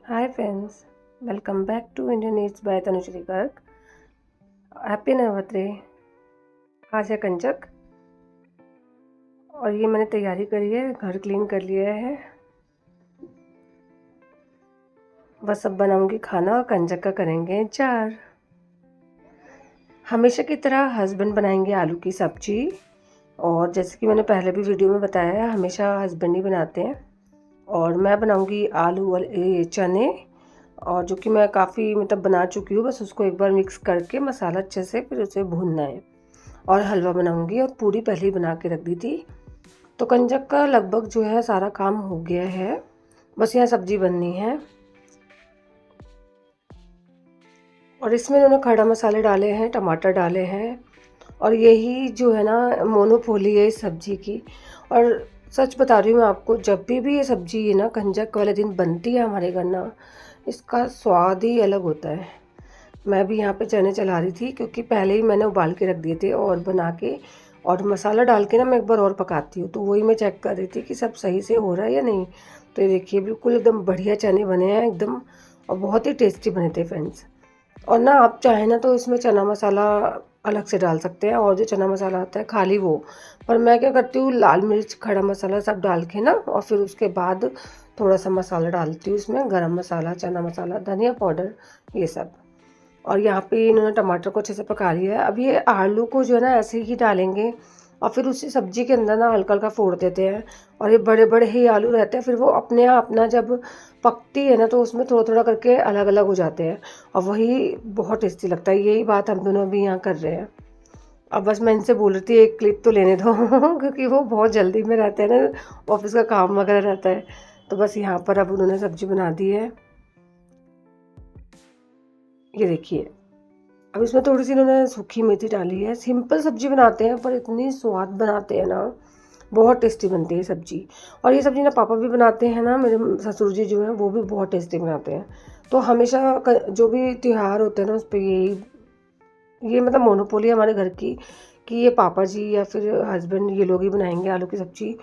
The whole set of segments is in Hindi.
Hi friends, welcome back to Indian eats by Tanushree Garg. Happy Navratri. आज है कंचक और ये मैंने तैयारी करी है, घर क्लीन कर लिया है। बस अब बनाऊंगी खाना और कंचक का करेंगे इंतजार। हमेशा की तरह हस्बैंड बनाएंगे आलू की सब्जी, और जैसे कि मैंने पहले भी वीडियो में बताया है, हमेशा हस्बैंड ही बनाते हैं। और मैं बनाऊंगी आलू वाले चने, और जो कि मैं काफ़ी बना चुकी हूँ। बस उसको एक बार मिक्स करके मसाला अच्छे से फिर उसे भूनना है। और हलवा बनाऊंगी, और पूरी पहले ही बना के रख दी थी। तो कंजक का लगभग जो है सारा काम हो गया है, बस यहाँ सब्जी बननी है। और इसमें इन्होंने खड़ा मसाले डाले हैं, टमाटर डाले हैं, और यही जो है ना मोनोपोली है इस सब्जी की। और सच बता रही हूँ मैं आपको, जब भी ये सब्जी है ना कंजक वाले दिन बनती है हमारे घर ना, इसका स्वाद ही अलग होता है। मैं भी यहाँ पे चने चला रही थी, क्योंकि पहले ही मैंने उबाल के रख दिए थे और बना के, और मसाला डाल के ना मैं एक बार और पकाती हूँ। तो वही मैं चेक कर रही थी कि सब सही से हो रहा है या नहीं। तो ये देखिए, बिल्कुल एकदम बढ़िया चने बने हैं एकदम, और बहुत ही टेस्टी बने थे फ्रेंड्स। और ना आप चाहें ना तो इसमें चना मसाला अलग से डाल सकते हैं, और जो चना मसाला आता है खाली वो। पर मैं क्या करती हूँ, लाल मिर्च खड़ा मसाला सब डाल के ना, और फिर उसके बाद थोड़ा सा मसाला डालती हूँ इसमें, गरम मसाला, चना मसाला, धनिया पाउडर, ये सब। और यहाँ पे इन्होंने टमाटर को अच्छे से पका लिया है। अब ये आलू को जो है ना ऐसे ही डालेंगे, और फिर उसी सब्जी के अंदर ना हल्का हल्का फोड़ देते हैं। और ये बड़े बड़े ही आलू रहते हैं, फिर वो अपने आप ना जब पकती है ना तो उसमें थोड़ा थोड़ा करके अलग अलग हो जाते हैं, और वही बहुत टेस्टी लगता है। यही बात हम दोनों भी यहाँ कर रहे हैं। अब बस मैं इनसे बोल रही थी एक क्लिप तो लेने दो क्योंकि वो बहुत जल्दी में रहते हैं ना, ऑफिस का काम वगैरह रहता है। तो बस यहाँ पर अब उन्होंने सब्जी बना दी है, ये देखिए। अब इसमें थोड़ी सी इन्होंने सूखी मेथी डाली है। सिंपल सब्जी बनाते हैं पर इतनी स्वाद बनाते हैं ना, बहुत टेस्टी बनती है सब्जी। और ये सब्जी ना पापा भी बनाते हैं ना, मेरे ससुर जी जो हैं वो भी बहुत टेस्टी बनाते हैं। तो हमेशा जो भी त्यौहार होते हैं ना, उस पर ये मोनोपोली है हमारे घर की, कि ये पापा जी या फिर हस्बैंड ये लोग ही बनाएंगे आलू की सब्जी।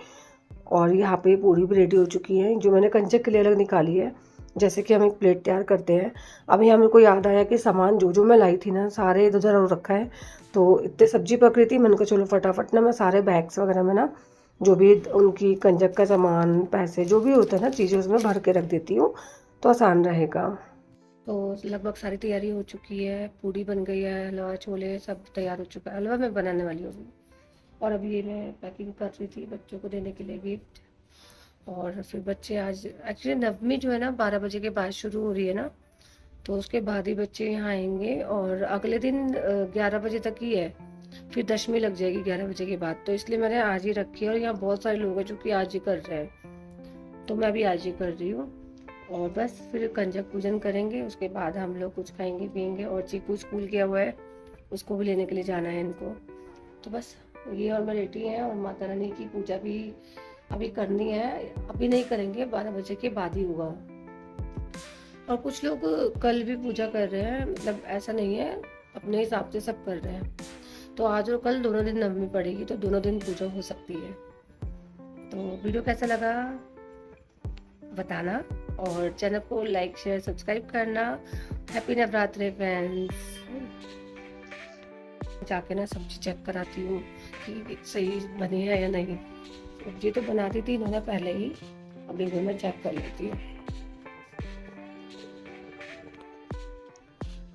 और यहाँ पे पूरी भी रेडी हो चुकी है, जो मैंने कंचक के लिए अलग निकाली है। जैसे कि हम एक प्लेट तैयार करते हैं। अभी मेरे को याद आया कि सामान जो जो मैं लाई थी ना, सारे इधर उधर रखा है। तो इतने सब्जी पक रही थी, मैंने कहा चलो फटाफट ना मैं सारे बैग्स वगैरह में ना, जो भी उनकी कंजक का सामान, पैसे जो भी होता है ना, चीज़ें उसमें भर के रख देती हूँ, तो आसान रहेगा। तो लगभग सारी तैयारी हो चुकी है, पूड़ी बन गई है, हलवा छोले सब तैयार हो चुका है। हलवा मैं बनाने वाली हूँ। और अभी ये मैं पैकिंग कर रही थी बच्चों को देने के लिए गिफ्ट। और फिर बच्चे आज एक्चुअली नवमी जो है ना 12 बजे के बाद शुरू हो रही है ना, तो उसके बाद ही बच्चे यहाँ आएंगे। और अगले दिन 11 बजे तक ही है, फिर दशमी लग जाएगी 11 बजे के बाद। तो इसलिए मैंने आज ही रखी है, और यहाँ बहुत सारे लोग हैं जो कि आज ही कर रहे हैं, तो मैं भी आज ही कर रही हूँ। और बस फिर कंजक पूजन करेंगे, उसके बाद हम लोग कुछ खाएंगे पियेंगे। और चीकू स्कूल गया हुआ है, उसको भी लेने के लिए जाना है इनको। तो बस ये और मैं रेडी हैं, और माता रानी की पूजा भी अभी करनी है। अभी नहीं करेंगे, 12 बजे के बाद ही होगा। और कुछ लोग कल भी पूजा कर रहे हैं, ऐसा नहीं है, अपने हिसाब से सब कर रहे हैं। तो आज और कल दोनों दिन नवमी पड़ेगी, तो दोनों दिन पूजा हो सकती है। तो वीडियो कैसा लगा बताना, और चैनल को लाइक शेयर सब्सक्राइब करना। Happy Navratri friends. जाके ना सब्जी चेक कराती हूँ कि सही बनी है या नहीं। सब्जी तो बना दी थी इन्होंने पहले ही, अभी वो मैं चेक कर लेती हूँ।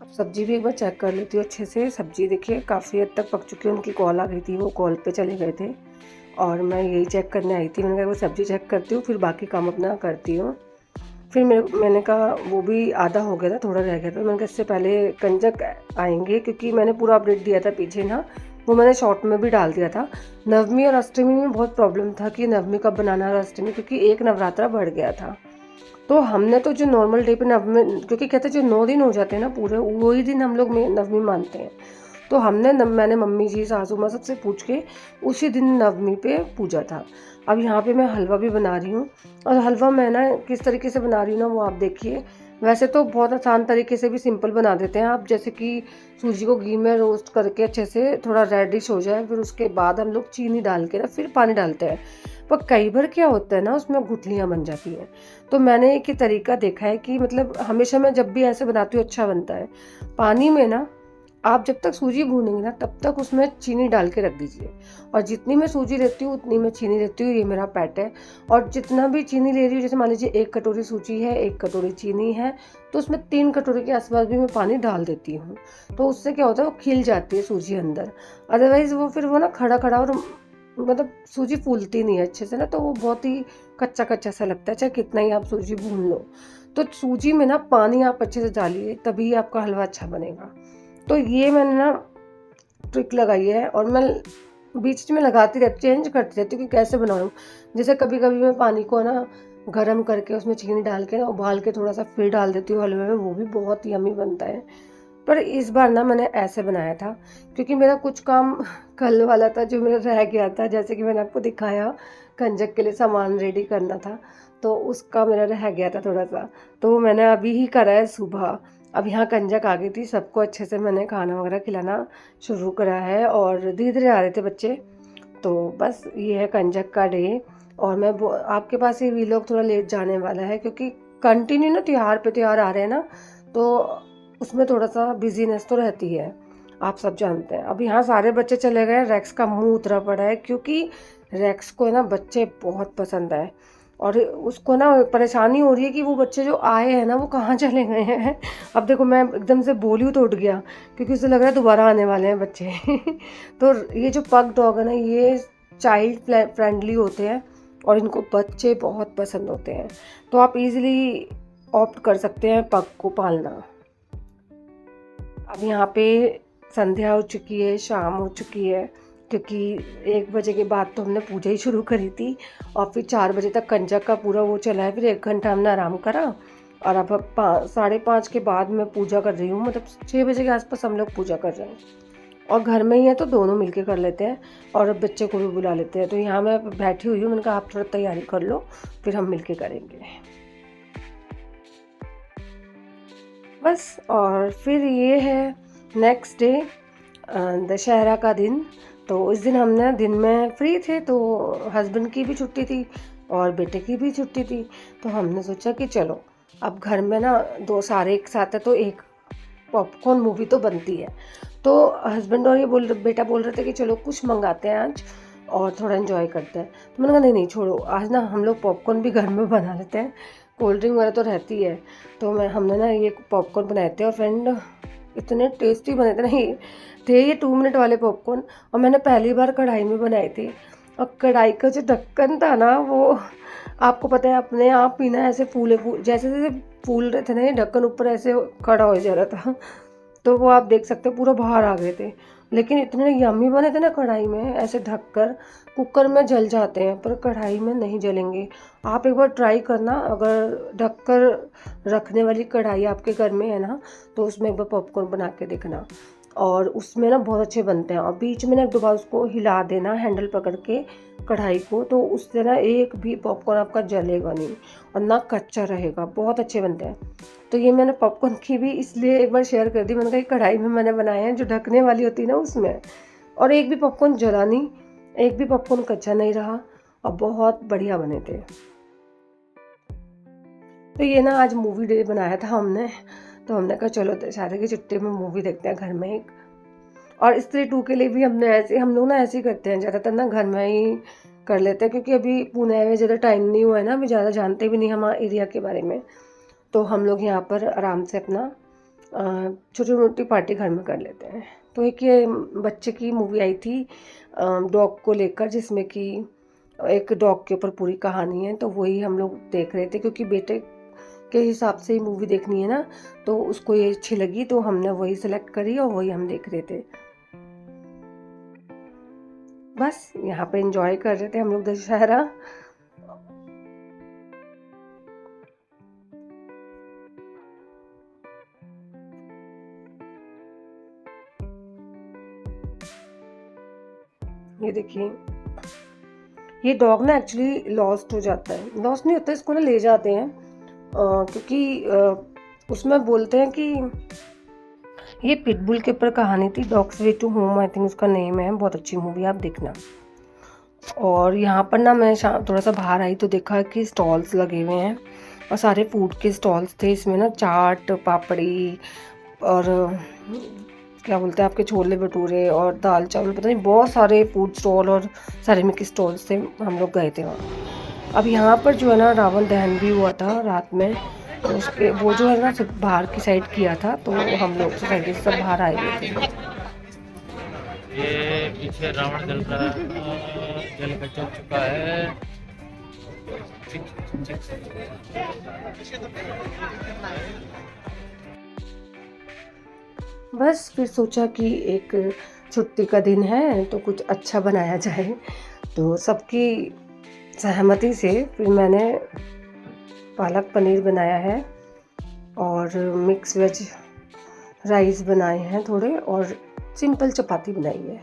अब सब्जी भी एक बार चेक कर लेती हूँ अच्छे से। सब्जी देखिए काफ़ी हद तक पक चुकी है, उनकी कॉल आ गई थी, वो कॉल पे चले गए थे, और मैं यही चेक करने आई थी। मैंने कहा वो सब्जी चेक करती हूँ, फिर बाकी काम अपना करती हूँ। फिर मैंने कहा वो भी आधा हो गया था, थोड़ा रह गया था। मैंने कहा इससे पहले कंजक आएंगे, क्योंकि मैंने पूरा अपडेट दिया था पीछे ना, वो मैंने शॉर्ट में भी डाल दिया था। नवमी और अष्टमी में बहुत प्रॉब्लम था कि नवमी कब बनाना और अष्टमी, क्योंकि एक नवरात्रा बढ़ गया था। तो हमने तो जो नॉर्मल डे पे नवमी, क्योंकि कहते हैं जो 9 दिन हो जाते हैं ना पूरे, वही दिन हम लोग नवमी मानते हैं। तो मैंने मम्मी जी, सासू माँ सबसे पूछ के उसी दिन नवमी पे पूजा था। अब यहाँ पे मैं हलवा भी बना रही हूँ, और हलवा मैं ना किस तरीके से बना रही हूँ ना, वो आप देखिए। वैसे तो बहुत आसान तरीके से भी सिंपल बना देते हैं आप, जैसे कि सूजी को घी में रोस्ट करके अच्छे से थोड़ा रेडिश हो जाए, फिर उसके बाद हम लोग चीनी डाल के ना फिर पानी डालते हैं। पर कई बार क्या होता है ना, उसमें गुठलियाँ बन जाती हैं। तो मैंने एक ही तरीका देखा है कि मतलब हमेशा मैं जब भी ऐसे बनाती हूँ अच्छा बनता है। पानी में ना आप जब तक सूजी भूनेंगे ना तब तक उसमें चीनी डाल के रख दीजिए, और जितनी मैं सूजी लेती हूँ उतनी मैं चीनी लेती हूँ। ये मेरा पैट है। और जितना भी चीनी ले रही हूँ, जैसे मान लीजिए 1 कटोरी सूजी है, 1 कटोरी चीनी है, तो उसमें 3 कटोरी के आसपास भी मैं पानी डाल देती हूँ। तो उससे क्या होता है, वो खिल जाती है सूजी अंदर। अदरवाइज़ वो फिर वो ना खड़ा खड़ा और मतलब सूजी फूलती नहीं है अच्छे से ना, तो वो बहुत ही कच्चा कच्चा सा लगता है, चाहे कितना ही आप सूजी भून लो। तो सूजी में ना पानी आप अच्छे से डालिए, तभी आपका हलवा अच्छा बनेगा। तो ये मैंने ना ट्रिक लगाई है, और मैं बीच में लगाती रहती, चेंज करती रहती हूँ कि कैसे बनाऊँ। जैसे कभी कभी मैं पानी को ना गर्म करके उसमें चीनी डाल के ना उबाल के थोड़ा सा फिर डाल देती हूँ हलवे में, वो भी बहुत यम्मी बनता है। पर इस बार ना मैंने ऐसे बनाया था, क्योंकि मेरा कुछ काम कल वाला था जो मेरा रह गया था। जैसे कि मैंने आपको दिखाया, कंजक के लिए सामान रेडी करना था, तो उसका मेरा रह गया था थोड़ा सा, तो वो मैंने अभी ही करा है सुबह। अब यहाँ कंजक आ गई थी, सबको अच्छे से मैंने खाना वगैरह खिलाना शुरू करा है, और धीरे धीरे आ रहे थे बच्चे। तो बस ये है कंजक का डे। और मैं आपके पास ये वीलॉग थोड़ा लेट जाने वाला है, क्योंकि कंटिन्यू ना त्योहार पे त्योहार आ रहे हैं ना, तो उसमें थोड़ा सा बिजीनेस तो रहती है, आप सब जानते हैं। अब यहाँ सारे बच्चे चले गए, रेक्स का मुंह उतरा पड़ा है, क्योंकि रेक्स को ना बच्चे बहुत पसंद है, और उसको ना परेशानी हो रही है कि वो बच्चे जो आए हैं ना वो कहाँ चले गए हैं। अब देखो मैं एकदम से बोली तो उठ गया, क्योंकि उसे लग रहा है दोबारा आने वाले हैं बच्चे। तो ये जो पग डॉग है ना, ये चाइल्ड फ्रेंडली होते हैं, और इनको बच्चे बहुत पसंद होते हैं। तो आप इजीली ऑप्ट कर सकते हैं पग को पालना। अब यहाँ पे संध्या हो चुकी है, शाम हो चुकी है, क्योंकि 1 बजे के बाद तो हमने पूजा ही शुरू करी थी, और फिर 4 बजे तक कंजक का पूरा वो चला है, फिर 1 घंटा हमने आराम करा, और अब 5:30 के बाद मैं पूजा कर रही हूँ। मतलब 6 बजे के आसपास हम लोग पूजा कर रहे हैं, और घर में ही है तो दोनों मिलके कर लेते हैं, और बच्चे को भी बुला लेते हैं। तो यहाँ मैं बैठी हुई हूँ, मैंने कहा आप थोड़ा तैयारी कर लो, फिर हम मिलके करेंगे बस। और फिर ये है नेक्स्ट डे, दशहरा का दिन। तो इस दिन हमने दिन में फ्री थे, तो हस्बैंड की भी छुट्टी थी और बेटे की भी छुट्टी थी, तो हमने सोचा कि चलो अब घर में ना दो सारे एक साथ है, तो एक पॉपकॉर्न मूवी तो बनती है। तो हस्बैंड और ये बेटा बोल रहे थे कि चलो कुछ मंगाते हैं आज और थोड़ा एंजॉय करते हैं। तो मैंने कहा नहीं नहीं छोड़ो, आज ना हम लोग पॉपकॉर्न भी घर में बना लेते हैं, कोल्ड ड्रिंक वगैरह तो रहती है। तो हमने ना ये पॉपकॉर्न बनाए थे, और फ्रेंड इतने टेस्टी बने थे ना, ये 2 मिनट वाले पॉपकॉर्न, और मैंने पहली बार कढ़ाई में बनाए थे। और कढ़ाई का जो ढक्कन था ना, वो आपको पता है अपने आप ही ना ऐसे जैसे जैसे फूल रहे थे ना, ये ढक्कन ऊपर ऐसे खड़ा हो जा रहा था। तो वो आप देख सकते हो पूरा बाहर आ गए थे, लेकिन इतने यम्मी बने थे ना कढ़ाई में। ऐसे ढककर कुकर में जल जाते हैं, पर कढ़ाई में नहीं जलेंगे। आप एक बार ट्राई करना, अगर ढककर रखने वाली कढ़ाई आपके घर में है ना, तो उसमें एक बार पॉपकॉर्न बना के देखना, और उसमें ना बहुत अच्छे बनते हैं। और बीच में ना 1-2 बार उसको हिला देना हैंडल पकड़ के कढ़ाई को, तो उससे ना एक भी पॉपकॉर्न आपका जलेगा नहीं, और ना कच्चा रहेगा, बहुत अच्छे बनते हैं। तो ये मैंने पॉपकॉर्न की भी इसलिए एक बार शेयर कर दी, मैंने कहा कढ़ाई में मैंने बनाए हैं जो ढकने वाली होती है ना उसमें, और एक भी पॉपकॉर्न जला नहीं, एक भी पॉपकॉर्न कच्चा नहीं रहा, और बहुत बढ़िया बने थे। तो ये ना आज मूवी डे बनाया था हमने, तो हमने कहा चलो दशहरे की छुट्टी में मूवी देखते हैं घर में एक। और स्त्री 2 के लिए भी हम लोग ना ऐसे ही करते हैं, ज़्यादातर ना घर में ही कर लेते हैं, क्योंकि अभी पुणे में ज़्यादा टाइम नहीं हुआ है ना, अभी ज़्यादा जानते भी नहीं हमारे एरिया के बारे में। तो हम लोग यहाँ पर आराम से अपना छोटी मोटी पार्टी घर में कर लेते हैं। तो एक ये बच्चे की मूवी आई थी डॉग को लेकर, जिसमें कि एक डॉग के ऊपर पूरी कहानी है, तो वही हम लोग देख रहे थे, क्योंकि बेटे के हिसाब से ही मूवी देखनी है ना, तो उसको ये अच्छी लगी, तो हमने वही सेलेक्ट करी और वही हम देख रहे थे। बस यहाँ पे एंजॉय कर रहे थे हम लोग दशहरा। ये देखिए, ये डॉग ना एक्चुअली लॉस्ट हो जाता है, लॉस्ट नहीं होता, इसको ना ले जाते हैं, क्योंकि उसमें बोलते हैं कि ये पिटबुल के ऊपर कहानी थी, dogs way to home I think उसका नेम है, बहुत अच्छी मूवी, आप देखना। और यहाँ पर ना मैं थोड़ा सा बाहर आई तो देखा कि स्टॉल्स लगे हुए हैं, और सारे फूड के स्टॉल्स थे इसमें ना, चाट, पापड़ी और क्या बोलते हैं आपके छोले भटूरे और दाल चावल, पता नहीं बहुत सारे फूड स्टॉल और सेरेमिक स्टॉल्स थे, हम लोग गए थे वहाँ। अब यहाँ पर जो है ना रावण दहन भी हुआ था रात में, तो उसके वो जो है ना सिर्फ बाहर की साइड किया था, तो हम लोग सोसाइटी से सब बाहर आए हुए थे। ये पीछे रावण जल का चल चुका है। बस फिर सोचा कि एक छुट्टी का दिन है तो कुछ अच्छा बनाया जाए, तो सबकी सहमति से फिर मैंने पालक पनीर बनाया है और मिक्स वेज राइस बनाए हैं थोड़े, और सिंपल चपाती बनाई है,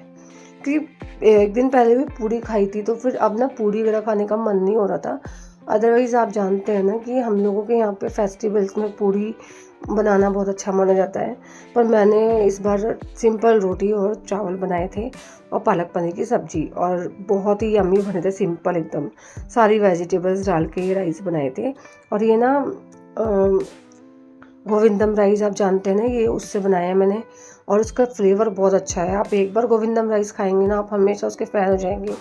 क्योंकि एक दिन पहले भी पूड़ी खाई थी, तो फिर अब ना पूड़ी वगैरह खाने का मन नहीं हो रहा था। अदरवाइज़ आप जानते हैं ना कि हम लोगों के यहाँ पे फेस्टिवल्स में पूड़ी बनाना बहुत अच्छा माना जाता है, पर मैंने इस बार सिंपल रोटी और चावल बनाए थे और पालक पनीर की सब्ज़ी, और बहुत ही यम्मी बने थे, सिंपल एकदम, सारी वेजिटेबल्स डाल के ये राइस बनाए थे। और ये ना गोविंदम राइस आप जानते हैं ना, ये उससे बनाया है मैंने, और उसका फ्लेवर बहुत अच्छा है। आप एक बार गोविंदम राइस खाएंगे ना, आप हमेशा उसके फ़ैन हो जाएंगे।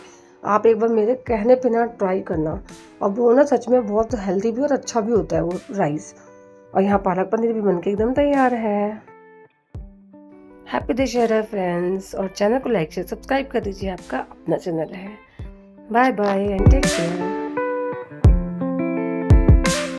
आप एक बार मेरे कहने पे ना ट्राई करना, और वो ना सच में बहुत हेल्दी भी और अच्छा भी होता है वो राइस। और यहाँ पालक पनीर भी बनके एकदम तैयार है। हैप्पी दशहरा फ्रेंड्स, और चैनल को लाइक शेयर सब्सक्राइब कर दीजिए, आपका अपना चैनल है। Bye bye and take care.